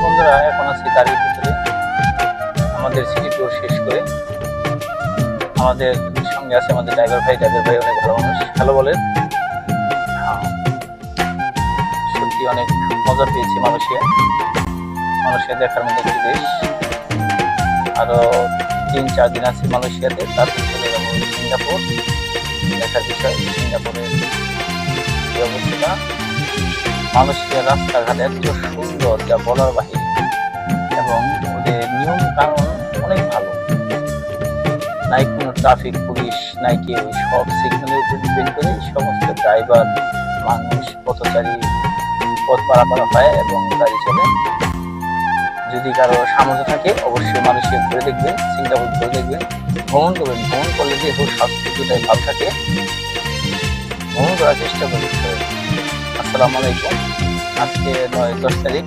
বন্ধুরা, এখন আছি গাড়ির ভিতরে আমাদের সিটি ট্যুর শেষ করে। আমাদের সঙ্গে আছে আমাদের ড্রাইভার ভাই অনেক ভালো মানুষ, হ্যালো বলেন। হ্যাঁ, সত্যি অনেক মজা পেয়েছি মালয়েশিয়া দেখার মধ্যে একটি দেশ। আরো 3-4 দিন আছে মালয়েশিয়াতে, তারপর চলে যাবো সিঙ্গাপুর। দেখার বিষয় সিঙ্গাপুরের কি অবস্থা। মালয়েশিয়ার রাস্তাঘাট এত সুন্দর যা বলার বাহিরে, এবং ওদের নিয়ম কানুন অনেক ভালো। নাই কোনো ট্রাফিক পুলিশ, নাই কেউ, সব সিগন্যালের উপর ডিপেন্ড করে সমস্ত ড্রাইভার, মানুষ, পথচারী পথ পারাপার হয় এবং গাড়ি চলে। যদি কারো সামর্থ্য থাকে অবশ্যই মালয়েশিয়া ঘুরে দেখবেন, সিঙ্গাপুর ঘুরে দেখবেন, ভ্রমণ করবেন। ভ্রমণ করলে যে হোক স্বাস্থ্যটাই ভালো থাকে, ভ্রমণ করার চেষ্টা করতে হবে। আসসালামু আলাইকুম। আজকে 9-10 তারিখ।